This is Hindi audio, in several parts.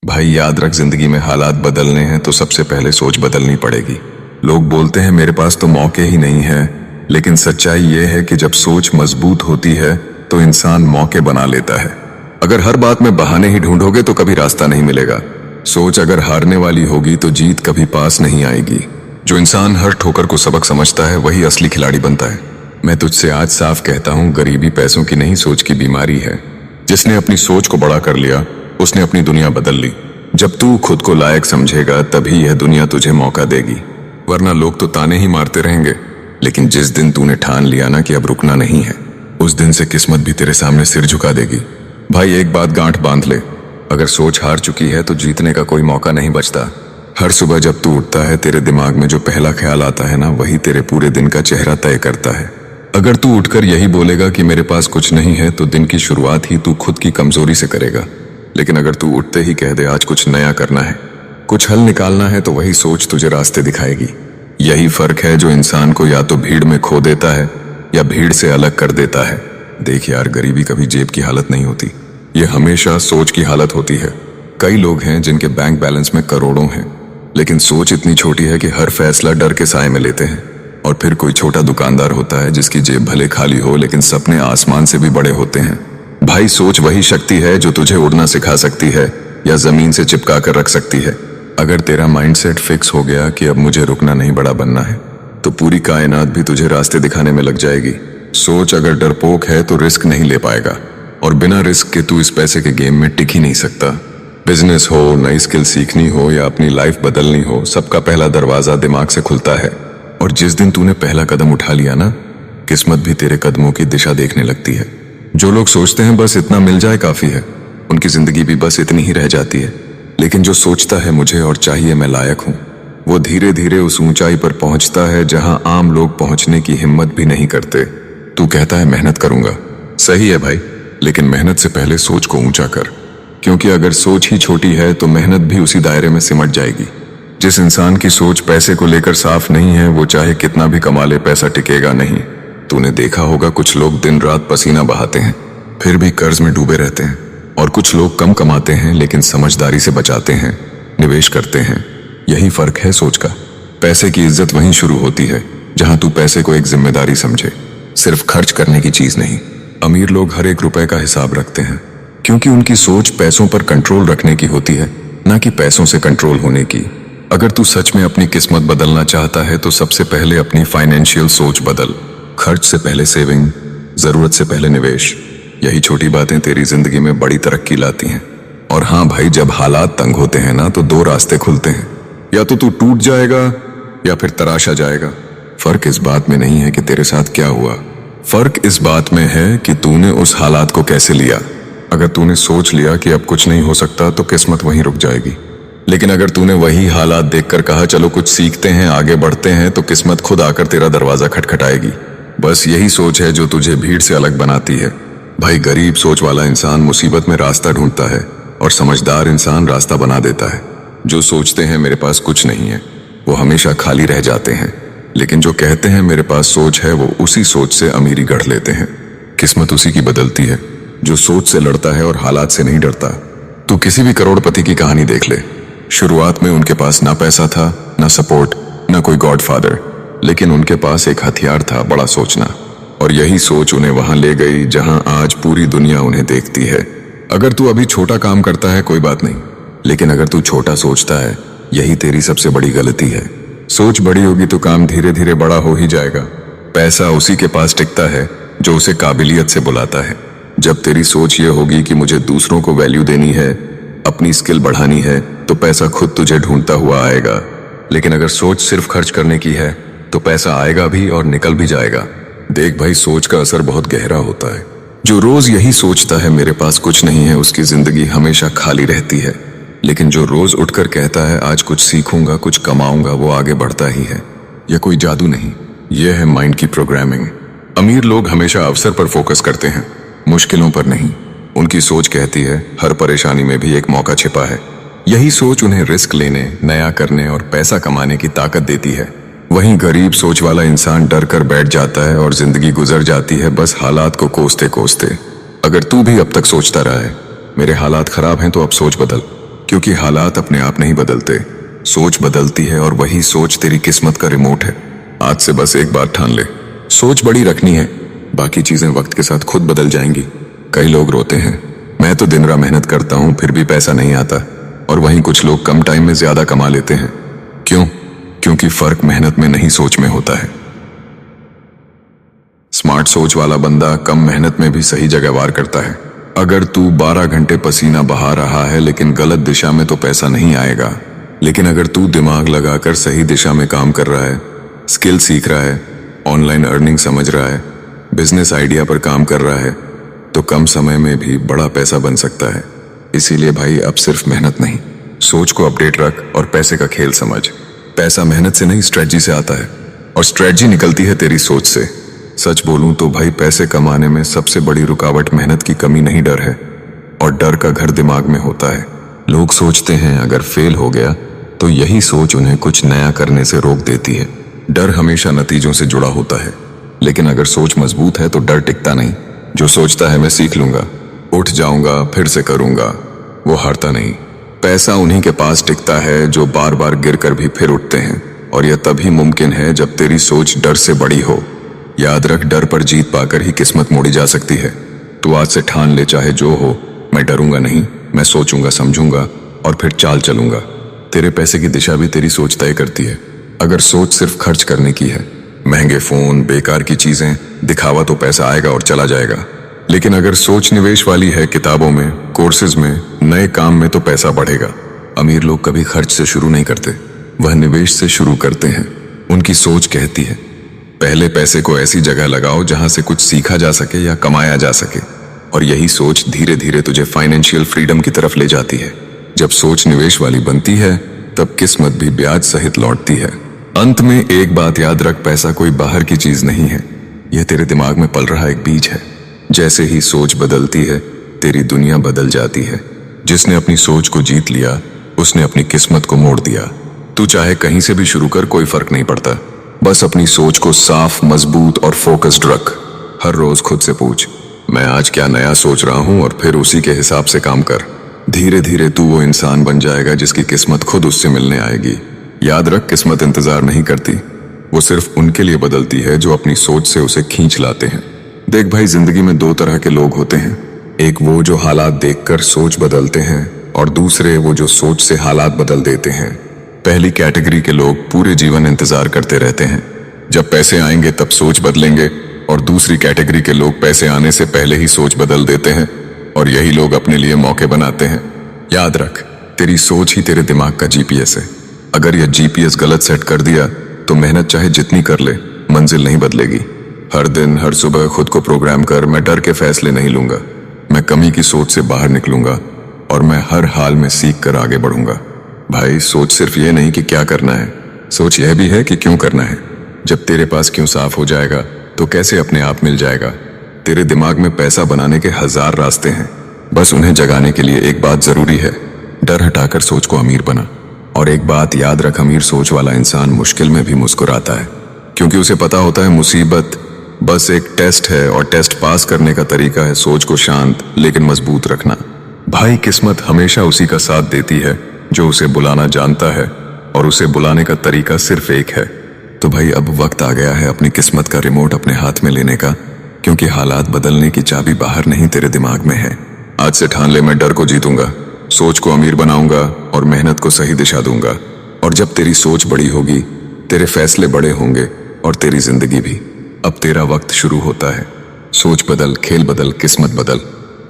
भाई याद रख, जिंदगी में हालात बदलने हैं तो सबसे पहले सोच बदलनी पड़ेगी। लोग बोलते हैं मेरे पास तो मौके ही नहीं है, लेकिन सच्चाई ये है कि जब सोच मजबूत होती है तो इंसान मौके बना लेता है। अगर हर बात में बहाने ही ढूंढोगे तो कभी रास्ता नहीं मिलेगा। सोच अगर हारने वाली होगी तो जीत कभी पास नहीं आएगी। जो इंसान हर ठोकर को सबक समझता है वही असली खिलाड़ी बनता है। मैं तुझसे आज साफ कहता हूँ, गरीबी पैसों की नहीं, सोच की बीमारी है। जिसने अपनी सोच को बड़ा कर लिया उसने अपनी दुनिया बदल ली। जब तू खुद को लायक समझेगा तभी यह दुनिया तुझे मौका देगी, वरना लोग तो ताने ही मारते रहेंगे। लेकिन जिस दिन तूने ठान लिया ना कि अब रुकना नहीं है, उस दिन से किस्मत भी तेरे सामने सिर झुका देगी। भाई एक बात गांठ बांध ले, अगर सोच हार चुकी है तो जीतने का कोई मौका नहीं बचता। हर सुबह जब तू उठता है तेरे दिमाग में जो पहला ख्याल आता है ना, वही तेरे पूरे दिन का चेहरा तय करता है। अगर तू उठकर यही बोलेगा कि मेरे पास कुछ नहीं है तो दिन की शुरुआत ही तू खुद की कमजोरी से करेगा। लेकिन अगर तू उठते ही कह दे आज कुछ नया करना है, कुछ हल निकालना है, तो वही सोच तुझे रास्ते दिखाएगी। यही फर्क है जो इंसान को या तो भीड़ में खो देता है या भीड़ से अलग कर देता है। देख यार, गरीबी कभी जेब की हालत नहीं होती, ये हमेशा सोच की हालत होती है। कई लोग हैं जिनके बैंक बैलेंस में करोड़ों हैं, लेकिन सोच इतनी छोटी है कि हर फैसला डर के साए में लेते हैं। और फिर कोई छोटा दुकानदार होता है जिसकी जेब भले खाली हो लेकिन सपने आसमान से भी बड़े होते हैं। भाई सोच वही शक्ति है जो तुझे उड़ना सिखा सकती है या जमीन से चिपका कर रख सकती है। अगर तेरा माइंडसेट फिक्स हो गया कि अब मुझे रुकना नहीं, बड़ा बनना है, तो पूरी कायनात भी तुझे रास्ते दिखाने में लग जाएगी। सोच अगर डरपोक है तो रिस्क नहीं ले पाएगा, और बिना रिस्क के तू इस पैसे के गेम में टिक ही नहीं सकता। बिजनेस हो, नई स्किल सीखनी हो या अपनी लाइफ बदलनी हो, सबका पहला दरवाजा दिमाग से खुलता है। और जिस दिन तूने पहला कदम उठा लिया ना, किस्मत भी तेरे कदमों की दिशा देखने लगती है। जो लोग सोचते हैं बस इतना मिल जाए काफी है, उनकी जिंदगी भी बस इतनी ही रह जाती है। लेकिन जो सोचता है मुझे और चाहिए मैं लायक हूं, वो धीरे धीरे उस ऊंचाई पर पहुंचता है जहां आम लोग पहुंचने की हिम्मत भी नहीं करते। तू कहता है मेहनत करूंगा, सही है भाई, लेकिन मेहनत से पहले सोच को ऊंचा कर, क्योंकि अगर सोच ही छोटी है तो मेहनत भी उसी दायरे में सिमट जाएगी। जिस इंसान की सोच पैसे को लेकर साफ नहीं है, वो चाहे कितना भी कमा ले पैसा टिकेगा नहीं। तूने देखा होगा कुछ लोग दिन रात पसीना बहाते हैं फिर भी कर्ज में डूबे रहते हैं, और कुछ लोग कम कमाते हैं लेकिन समझदारी से बचाते हैं, निवेश करते हैं। यही फर्क है सोच का। पैसे की इज्जत वहीं शुरू होती है जहां तू पैसे को एक जिम्मेदारी समझे, सिर्फ खर्च करने की चीज नहीं। अमीर लोग हर एक रुपए का हिसाब रखते हैं क्योंकि उनकी सोच पैसों पर कंट्रोल रखने की होती है, ना कि पैसों से कंट्रोल होने की। अगर तू सच में अपनी किस्मत बदलना चाहता है तो सबसे पहले अपनी फाइनेंशियल सोच बदल। खर्च से पहले सेविंग, जरूरत से पहले निवेश। यही छोटी बातें तेरी जिंदगी में बड़ी तरक्की लाती हैं। और हाँ भाई, जब हालात तंग होते हैं ना तो दो रास्ते खुलते हैं, या तो तू टूट जाएगा या फिर तराशा जाएगा। फर्क इस बात में नहीं है कि तेरे साथ क्या हुआ, फर्क इस बात में है कि तूने उस हालात को कैसे लिया। अगर तूने सोच लिया कि अब कुछ नहीं हो सकता तो किस्मत वहीं रुक जाएगी। लेकिन अगर तूने वही हालात देखकर कहा चलो कुछ सीखते हैं, आगे बढ़ते हैं, तो किस्मत खुद आकर तेरा दरवाजा खटखटाएगी। बस यही सोच है जो तुझे भीड़ से अलग बनाती है। भाई गरीब सोच वाला इंसान मुसीबत में रास्ता ढूंढता है और समझदार इंसान रास्ता बना देता है। जो सोचते हैं मेरे पास कुछ नहीं है, वो हमेशा खाली रह जाते हैं, लेकिन जो कहते हैं मेरे पास सोच है, वो उसी सोच से अमीरी गढ़ लेते हैं। किस्मत उसी की बदलती है जो सोच से लड़ता है और हालात से नहीं डरता। तू किसी भी करोड़पति की कहानी देख ले, शुरुआत में उनके पास ना पैसा था, ना सपोर्ट, ना कोई गॉडफादर, लेकिन उनके पास एक हथियार था, बड़ा सोचना। और यही सोच उन्हें वहां ले गई जहां आज पूरी दुनिया उन्हें देखती है। अगर तू अभी छोटा काम करता है कोई बात नहीं, लेकिन अगर तू छोटा सोचता है, यही तेरी सबसे बड़ी गलती है। सोच बड़ी होगी तो काम धीरे धीरे बड़ा हो ही जाएगा। पैसा उसी के पास टिकता है जो उसे काबिलियत से बुलाता है। जब तेरी सोच ये होगी कि मुझे दूसरों को वैल्यू देनी है, अपनी स्किल बढ़ानी है, तो पैसा खुद तुझे ढूंढता हुआ आएगा। लेकिन अगर सोच सिर्फ खर्च करने की है तो पैसा आएगा भी और निकल भी जाएगा। देख भाई, सोच का असर बहुत गहरा होता है। जो रोज यही सोचता है मेरे पास कुछ नहीं है, उसकी जिंदगी हमेशा खाली रहती है। लेकिन जो रोज उठकर कहता है आज कुछ सीखूंगा, कुछ कमाऊंगा, वो आगे बढ़ता ही है। यह कोई जादू नहीं, यह है माइंड की प्रोग्रामिंग। अमीर लोग हमेशा अवसर पर फोकस करते हैं, मुश्किलों पर नहीं। उनकी सोच कहती है हर परेशानी में भी एक मौका छिपा है। यही सोच उन्हें रिस्क लेने, नया करने और पैसा कमाने की ताकत देती है। वहीं गरीब सोच वाला इंसान डर कर बैठ जाता है और जिंदगी गुजर जाती है बस हालात को कोसते कोसते। अगर तू भी अब तक सोचता रहा है मेरे हालात खराब हैं, तो अब सोच बदल, क्योंकि हालात अपने आप नहीं बदलते, सोच बदलती है, और वही सोच तेरी किस्मत का रिमोट है। आज से बस एक बात ठान ले, सोच बड़ी रखनी है, बाकी चीजें वक्त के साथ खुद बदल जाएंगी। कई लोग रोते हैं, मैं तो दिन रात मेहनत करता हूं फिर भी पैसा नहीं आता, और वहीं कुछ लोग कम टाइम में ज्यादा कमा लेते हैं। क्यों? क्योंकि फर्क मेहनत में नहीं, सोच में होता है। स्मार्ट सोच वाला बंदा कम मेहनत में भी सही जगह वार करता है। अगर तू 12 घंटे पसीना बहा रहा है लेकिन गलत दिशा में, तो पैसा नहीं आएगा। लेकिन अगर तू दिमाग लगाकर सही दिशा में काम कर रहा है, स्किल सीख रहा है, ऑनलाइन अर्निंग समझ रहा है, बिजनेस आइडिया पर काम कर रहा है, तो कम समय में भी बड़ा पैसा बन सकता है। इसीलिए भाई, अब सिर्फ मेहनत नहीं, सोच को अपडेट रख और पैसे का खेल समझ। पैसा मेहनत से नहीं, स्ट्रेटजी से आता है, और स्ट्रेटजी निकलती है तेरी सोच से। सच बोलूं तो भाई, पैसे कमाने में सबसे बड़ी रुकावट मेहनत की कमी नहीं, डर है। और डर का घर दिमाग में होता है। लोग सोचते हैं अगर फेल हो गया तो यही सोच उन्हें कुछ नया करने से रोक देती है। डर हमेशा नतीजों से जुड़ा होता है, लेकिन अगर सोच मजबूत है तो डर टिकता नहीं। जो सोचता है मैं सीख लूंगा, उठ जाऊंगा, फिर से करूंगा, वो हारता नहीं। पैसा उन्हीं के पास टिकता है जो बार बार गिरकर भी फिर उठते हैं, और यह तभी मुमकिन है जब तेरी सोच डर से बड़ी हो। याद रख, डर पर जीत पाकर ही किस्मत मोड़ी जा सकती है। तू आज से ठान ले, चाहे जो हो, मैं डरूंगा नहीं, मैं सोचूंगा, समझूंगा और फिर चाल चलूंगा। तेरे पैसे की दिशा भी तेरी सोच तय करती है। अगर सोच सिर्फ खर्च करने की है, महंगे फोन, बेकार की चीजें, दिखावा, तो पैसा आएगा और चला जाएगा। लेकिन अगर सोच निवेश वाली है, किताबों में, कोर्सेज में, नए काम में, तो पैसा बढ़ेगा। अमीर लोग कभी खर्च से शुरू नहीं करते, वह निवेश से शुरू करते हैं। उनकी सोच कहती है पहले पैसे को ऐसी जगह लगाओ जहां से कुछ सीखा जा सके या कमाया जा सके, और यही सोच धीरे धीरे तुझे फाइनेंशियल फ्रीडम की तरफ ले जाती है। जब सोच निवेश वाली बनती है तब किस्मत भी ब्याज सहित लौटती है। अंत में एक बात याद रख, पैसा कोई बाहर की चीज नहीं है, यह तेरे दिमाग में पल रहा एक बीज है। जैसे ही सोच बदलती है, तेरी दुनिया बदल जाती है। जिसने अपनी सोच को जीत लिया, उसने अपनी किस्मत को मोड़ दिया। तू चाहे कहीं से भी शुरू कर, कोई फर्क नहीं पड़ता। बस अपनी सोच को साफ, मजबूत और फोकस्ड रख। हर रोज खुद से पूछ, मैं आज क्या नया सोच रहा हूं, और फिर उसी के हिसाब से काम कर। धीरे धीरे तू वो इंसान बन जाएगा जिसकी किस्मत खुद उससे मिलने आएगी। याद रख, किस्मत इंतजार नहीं करती, वो सिर्फ उनके लिए बदलती है जो अपनी सोच से उसे खींच लाते हैं। देख भाई, जिंदगी में दो तरह के लोग होते हैं। एक वो जो हालात देखकर सोच बदलते हैं, और दूसरे वो जो सोच से हालात बदल देते हैं। पहली कैटेगरी के लोग पूरे जीवन इंतजार करते रहते हैं, जब पैसे आएंगे तब सोच बदलेंगे, और दूसरी कैटेगरी के लोग पैसे आने से पहले ही सोच बदल देते हैं, और यही लोग अपने लिए मौके बनाते हैं। याद रख, तेरी सोच ही तेरे दिमाग का जीपीएस है। अगर यह जीपीएस गलत सेट कर दिया तो मेहनत चाहे जितनी कर ले, मंजिल नहीं बदलेगी। हर दिन, हर सुबह खुद को प्रोग्राम कर, मैं डर के फैसले नहीं लूंगा, मैं कमी की सोच से बाहर निकलूंगा, और मैं हर हाल में सीख कर आगे बढ़ूंगा। भाई, सोच सिर्फ ये नहीं कि क्या करना है, सोच यह भी है कि क्यों करना है। जब तेरे पास क्यों साफ हो जाएगा तो कैसे अपने आप मिल जाएगा। तेरे दिमाग में पैसा बनाने के 1000 रास्ते हैं, बस उन्हें जगाने के लिए एक बात जरूरी है, डर हटाकर सोच को अमीर बना। और एक बात याद रख, अमीर सोच वाला इंसान मुश्किल में भी मुस्कुराता है, क्योंकि उसे पता होता है मुसीबत बस एक टेस्ट है, और टेस्ट पास करने का तरीका है सोच को शांत लेकिन मजबूत रखना। भाई, किस्मत हमेशा उसी का साथ देती है जो उसे बुलाना जानता है, और उसे बुलाने का तरीका सिर्फ एक है। तो भाई, अब वक्त आ गया है अपनी किस्मत का रिमोट अपने हाथ में लेने का, क्योंकि हालात बदलने की चाबी बाहर नहीं, तेरे दिमाग में है। आज से ठान ले, मैं डर को जीतूंगा, सोच को अमीर बनाऊंगा, और मेहनत को सही दिशा दूंगा। और जब तेरी सोच बड़ी होगी, तेरे फैसले बड़े होंगे, और तेरी जिंदगी भी। अब तेरा वक्त शुरू होता है। सोच बदल, खेल बदल, किस्मत बदल।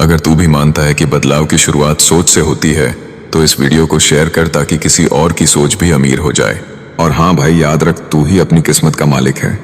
अगर तू भी मानता है कि बदलाव की शुरुआत सोच से होती है, तो इस वीडियो को शेयर कर ताकि किसी और की सोच भी अमीर हो जाए। और हाँ भाई, याद रख, तू ही अपनी किस्मत का मालिक है।